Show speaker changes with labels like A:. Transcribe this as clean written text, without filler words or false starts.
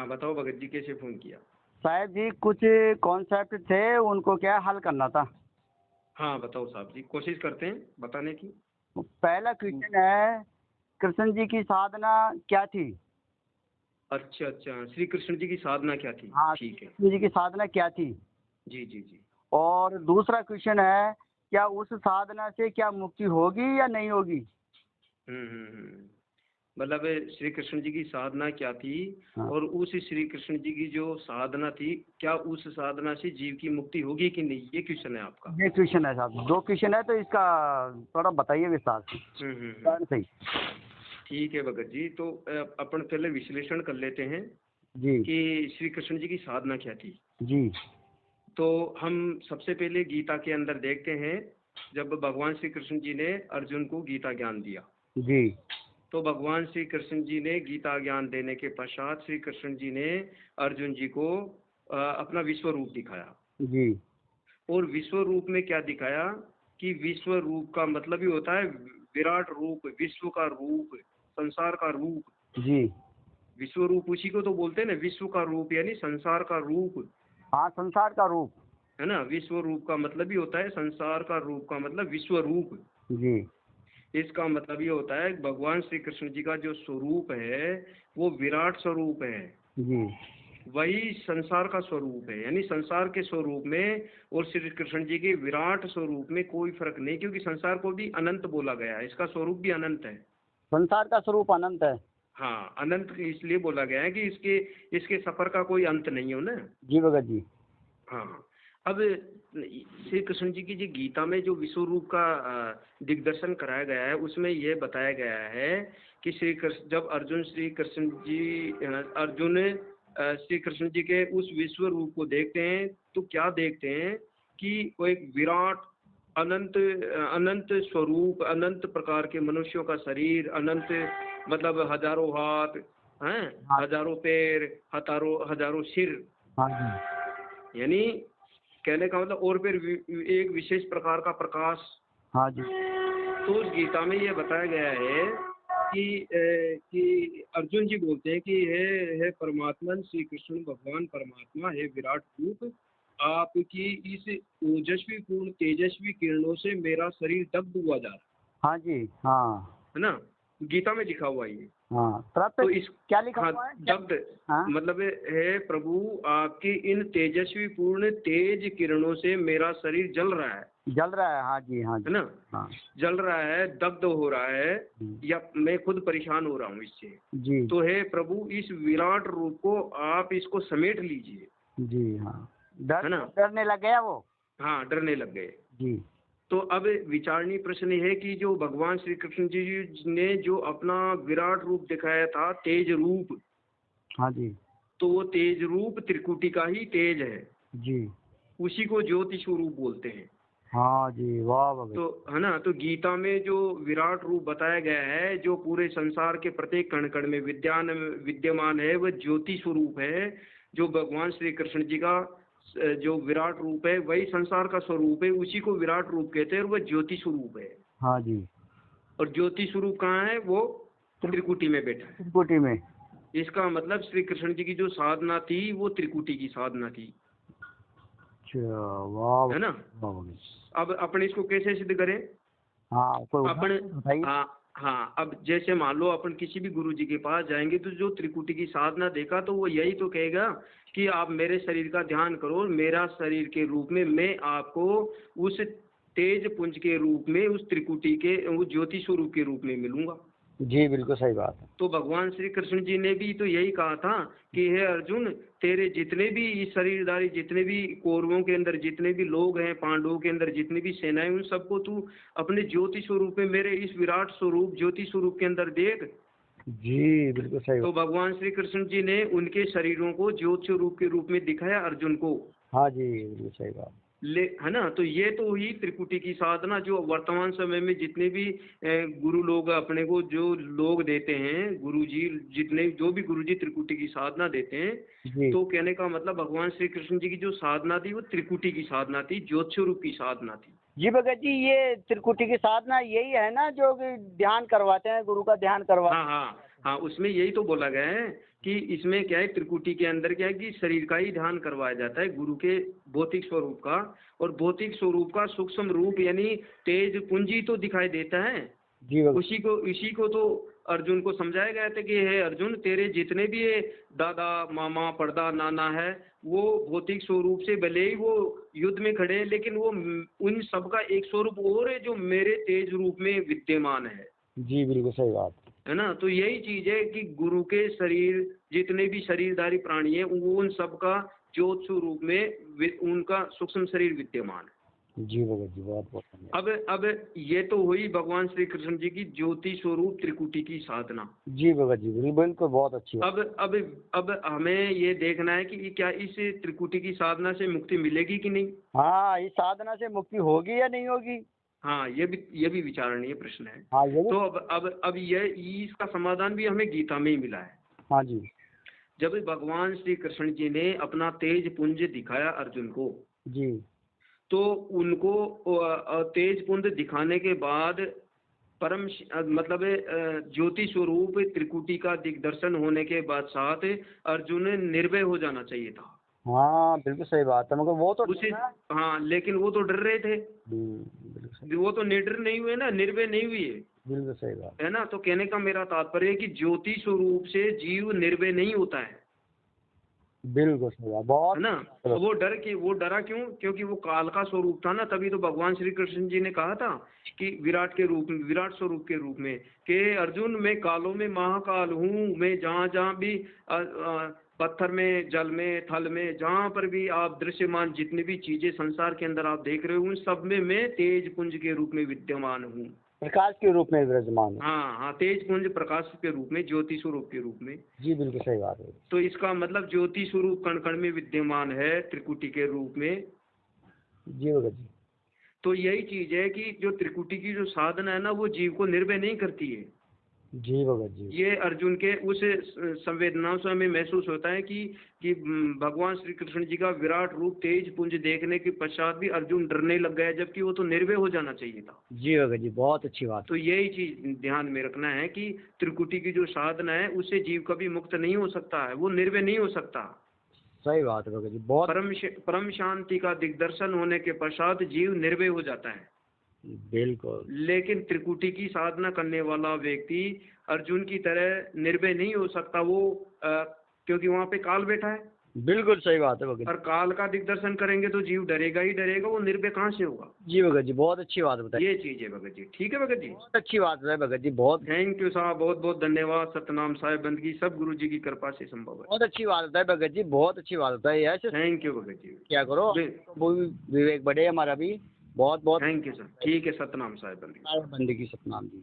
A: हाँ बताओ भगत जी, कैसे फोन किया?
B: साहब जी कुछ कॉन्सेप्ट थे, उनको क्या हल करना था।
A: हाँ बताओ साहब जी, कोशिश करते हैं बताने की।
B: पहला क्वेश्चन है, कृष्ण जी की साधना क्या थी।
A: अच्छा अच्छा, श्री कृष्ण जी की साधना क्या थी?
B: हाँ, श्री
A: ठीक है।
B: कृष्ण जी की साधना क्या थी।
A: जी जी जी।
B: और दूसरा क्वेश्चन है, क्या उस साधना से क्या मुक्ति होगी या नहीं होगी।
A: हम्म। मतलब श्री कृष्ण जी की साधना क्या थी,
B: हाँ,
A: और उस श्री कृष्ण जी की जो साधना थी, क्या उस साधना से जीव की मुक्ति होगी कि नहीं, ये क्वेश्चन है आपका।
B: ये क्वेश्चन है साहब, दो क्वेश्चन है तो इसका थोड़ा बताइए विस्तार से। सही।
A: ठीक है भगत जी, तो अपन पहले विश्लेषण कर लेते हैं
B: जी
A: कि श्री कृष्ण जी की साधना क्या थी।
B: जी
A: तो हम सबसे पहले गीता के अंदर देखते हैं, जब भगवान श्री कृष्ण जी ने अर्जुन को गीता ज्ञान दिया,
B: जी
A: तो भगवान श्री कृष्ण जी ने गीता ज्ञान देने के पश्चात श्री कृष्ण जी ने अर्जुन जी को अपना विश्व रूप दिखाया।
B: जी
A: और विश्व रूप में क्या दिखाया कि विश्व रूप का मतलब ही होता है विराट रूप, विश्व का रूप, संसार का रूप।
B: जी।
A: विश्व रूप उसी को तो बोलते हैं ना, विश्व का रूप यानी संसार का रूप,
B: हाँ, संसार का रूप।
A: है ना। विश्व रूप का मतलब ही होता है संसार का रूप का मतलब विश्व रूप।
B: जी
A: इसका मतलब ये होता है भगवान श्री कृष्ण जी का जो स्वरूप है वो विराट स्वरूप है,
B: जी
A: वही संसार का स्वरूप है, यानी संसार के स्वरूप में और श्री कृष्ण जी के विराट स्वरूप में कोई फर्क नहीं, क्योंकि संसार को भी अनंत बोला गया है, इसका स्वरूप भी अनंत है।
B: संसार का स्वरूप अनंत है।
A: हाँ, अनंत इसलिए बोला गया है कि इसके इसके सफर का कोई अंत नहीं हो ना।
B: जी भगत जी।
A: हाँ। अब श्री कृष्ण जी की जी गीता में जो विश्व रूप का दिग्दर्शन कराया गया है, उसमें यह बताया गया है कि श्री कृष्ण जब अर्जुन श्री कृष्ण जी अर्जुन श्री कृष्ण जी के उस विश्व रूप को देखते हैं, तो क्या देखते हैं कि वो एक विराट अनंत अनंत स्वरूप, अनंत प्रकार के मनुष्यों का शरीर, अनंत मतलब हजारों हाथ हैं,
B: हाँ
A: हजारों पैर, हजारों हजारों सिर,
B: हाँ जी।
A: यानी कहने का मतलब, और फिर एक विशेष प्रकार का प्रकाश।
B: हाँ जी।
A: तो उस गीता में ये बताया गया है कि अर्जुन जी बोलते हैं कि हे परमात्मा श्री कृष्ण भगवान परमात्मा, हे विराट रूप, आपकी इस ओजस्वी पूर्ण तेजस्वी किरणों से मेरा शरीर दग्ध हुआ जा रहा
B: हाँ जी। हाँ
A: है ना। गीता में लिखा हुआ है ये।
B: हाँ। तृप्त
A: तो इस
B: क्या लिखा
A: हाँ,
B: हुआ है
A: दग्ध
B: हाँ?
A: मतलब है प्रभु आपकी इन तेजस्वी पूर्ण तेज किरणों से मेरा शरीर जल रहा
B: जल रहा है। हाँ जी। हाँ
A: है
B: जी।
A: ना।
B: हाँ
A: जल रहा है, दग्ध हो रहा है,
B: जी।
A: या मैं खुद परेशान हो रहा हूँ इससे।
B: जी
A: तो हे प्रभु इस विराट रूप को आप इसको समेट लीजिए,
B: जी। हाँ,
A: है ना।
B: डरने लग गया वो।
A: हाँ, डरने लग गए।
B: जी
A: तो अब विचारणीय प्रश्न ये है कि जो भगवान श्री कृष्ण जी ने जो अपना विराट रूप दिखाया था, तेज रूप,
B: हाँ जी।
A: तो वो तेज रूप त्रिकुटी का ही तेज है,
B: जी
A: उसी को ज्योति स्वरूप बोलते हैं।
B: हाँ जी। वाह भगत।
A: तो है ना, तो गीता में जो विराट रूप बताया गया है, जो पूरे संसार के प्रत्येक कण कण में विद्यमान है, वह ज्योति स्वरूप है। जो भगवान श्री कृष्ण जी का जो विराट रूप है वही संसार का स्वरूप है, उसी को विराट रूप कहते हैं, और वह ज्योति स्वरूप है।
B: हाँ जी।
A: और ज्योति स्वरूप कहाँ है? वो त्रिकुटी में बैठा है।
B: त्रिकुटी में।
A: इसका मतलब श्री कृष्ण जी की जो साधना थी वो त्रिकुटी की साधना थी,
B: अच्छा, वाह
A: है ना।
B: वाह भगत।
A: अब अपन इसको कैसे सिद्ध करें?
B: हाँ, कोई
A: अपन
B: उदाहरण बताइए।
A: हाँ हाँ, अब जैसे मान लो अपन किसी भी गुरु जी के पास जाएंगे, तो जो त्रिकुटी की साधना देखा तो वो यही तो कहेगा कि आप मेरे शरीर का ध्यान करो, मेरा शरीर के रूप में मैं आपको उस तेज पुंज के रूप में, उस त्रिकुटी के उस ज्योति स्वरूप के रूप में मिलूंगा।
B: जी बिल्कुल सही बात है।
A: तो भगवान श्री कृष्ण जी ने भी तो यही कहा था कि हे अर्जुन, तेरे जितने भी इस शरीरधारी, जितने भी कौरवों के अंदर जितने भी लोग हैं, पांडवों के अंदर जितनी भी सेनाएं, उन सबको तू अपने ज्योति स्वरूप में, मेरे इस विराट स्वरूप ज्योति स्वरूप के अंदर देख।
B: जी बिल्कुल सही
A: तो
B: बात।
A: भगवान श्री कृष्ण जी ने उनके शरीरों को ज्योति स्वरूप के रूप में दिखाया अर्जुन को,
B: हाँ जी बिल्कुल सही बात।
A: है ना। तो ये तो हुई त्रिकुटी की साधना, जो वर्तमान समय में जितने भी गुरु लोग अपने को जो लोग देते हैं, गुरु जी जितने जो भी गुरु जी त्रिकुटी की साधना देते हैं,
B: जी
A: तो कहने का मतलब भगवान श्री कृष्ण जी की जो साधना थी वो त्रिकुटी की साधना थी, ज्योति स्वरूप की साधना थी।
B: जी भगत जी, ये त्रिकुटी की साधना यही है ना, जो कि ध्यान करवाते हैं, गुरु का ध्यान करवाते
A: हाँ हाँ हाँ, उसमें यही तो बोला गया है कि इसमें क्या है, त्रिकुटी के अंदर क्या है कि शरीर का ही ध्यान करवाया जाता है, गुरु के भौतिक स्वरूप का। और भौतिक स्वरूप का सूक्ष्म रूप यानी तेज पुंजी तो दिखाई देता है,
B: जी भगत
A: उसी को तो अर्जुन को समझाया गया था कि हे अर्जुन, तेरे जितने भी ये दादा मामा परदा नाना है, वो भौतिक स्वरूप से भले ही वो युद्ध में खड़े हैं, लेकिन वो उन सबका एक स्वरूप और है जो मेरे तेज रूप में विद्यमान है।
B: जी बिल्कुल सही बात।
A: है ना। तो यही चीज है कि गुरु के शरीर, जितने भी शरीरधारी प्राणी है, वो उन सबका ज्योत स्वरूप में उनका सूक्ष्म शरीर विद्यमान है।
B: जी भगत जी, बहुत बहुत धन्यवाद।
A: अब ये तो हुई भगवान श्री कृष्ण जी की ज्योति स्वरूप त्रिकुटी की साधना।
B: जी भगत जी, बिल्कुल बहुत अच्छी बात।
A: अब हमें ये देखना है कि क्या इस त्रिकुटी की साधना से मुक्ति मिलेगी कि नहीं।
B: हाँ, इस साधना से मुक्ति होगी या नहीं होगी।
A: हाँ, ये भी विचारणीय प्रश्न है।
B: हाँ ये भी।
A: तो अब ये इसका समाधान भी हमें गीता में ही मिला है।
B: हाँ जी।
A: जब भगवान श्री कृष्ण जी ने अपना तेज पुंज दिखाया अर्जुन को,
B: जी
A: तो उनको तेज पुंज दिखाने के बाद परम मतलब ज्योति स्वरूप त्रिकुटी का दिग्दर्शन होने के बाद साथ अर्जुन ने निर्भय हो जाना चाहिए था।
B: हाँ बिल्कुल सही बात है, मगर वो तो
A: उसे हाँ, लेकिन वो तो डर रहे थे।
B: बिल्कुल सही।
A: वो तो निडर नहीं हुए ना, निर्भय नहीं हुए।
B: बिल्कुल सही बात
A: है ना। तो कहने का मेरा तात्पर्य है कि ज्योति स्वरूप से जीव निर्भय नहीं होता है।
B: बिल्कुल सही बात, बहुत
A: है ना। तो वो डरा क्यों? क्योंकि वो काल का स्वरूप था ना। तभी तो भगवान श्री कृष्ण जी ने कहा था कि विराट विराट स्वरूप के रूप में कि अर्जुन, मैं कालों में महाकाल हूँ, मैं जहाँ जहाँ भी पत्थर में, जल में, थल में, जहाँ पर भी आप दृश्यमान जितनी भी चीजें संसार के अंदर आप देख रहे हो, उन सब में मैं तेज पुंज के रूप में विद्यमान हूँ।
B: प्रकाश के रूप में विराजमान है।
A: हाँ हाँ, तेज पुंज प्रकाश के रूप में, ज्योति स्वरूप के रूप में।
B: जी बिल्कुल सही बात है।
A: तो इसका मतलब ज्योति स्वरूप कण कण में विद्यमान है त्रिकुटी के रूप में।
B: जी भगत जी।
A: तो यही चीज है कि जो त्रिकुटी की जो साधना है ना, वो जीव को निर्भय नहीं करती है।
B: जी भगत जी।
A: ये अर्जुन के उस संवेदनाओं से हमें महसूस होता है कि भगवान श्री कृष्ण जी का विराट रूप तेज पुंज देखने के पश्चात भी अर्जुन डरने लग गया, जबकि वो तो निर्भय हो जाना चाहिए था।
B: जी भगत जी, बहुत अच्छी बात।
A: तो यही चीज ध्यान में रखना है कि त्रिकुटी की जो साधना है, उससे जीव कभी मुक्त नहीं हो सकता है, वो निर्भय नहीं हो सकता।
B: सही बात है भगत जी, बहुत।
A: परम शांति का दिग्दर्शन होने के पश्चात जीव निर्भय हो जाता है।
B: बिल्कुल।
A: लेकिन त्रिकुटी की साधना करने वाला व्यक्ति अर्जुन की तरह निर्भय नहीं हो सकता। वो क्योंकि वहां पे काल बैठा है।
B: बिल्कुल सही बात है भगत
A: और काल का दिग्दर्शन करेंगे तो जीव डरेगा ही डरेगा, वो निर्भय कहाँ से होगा।
B: जी भगत जी, बहुत अच्छी बात बताई।
A: ये चीज है भगत जी। ठीक है भगत जी,
B: बहुत अच्छी बात है भगत जी, बहुत।
A: थैंक यू साहब, बहुत बहुत धन्यवाद। सतनाम साहिब बंदगी सब गुरु जी की कृपा से संभव है।
B: बहुत अच्छी बात बताई भगत जी, बहुत अच्छी बात बताई। ऐसे
A: थैंक यू भगत जी।
B: क्या करो, वो भी विवेक बढ़े हमारा भी। बहुत बहुत
A: थैंक यू सर। ठीक है, सतनाम साहिब बंदगी।
B: बंदगी सतनाम जी।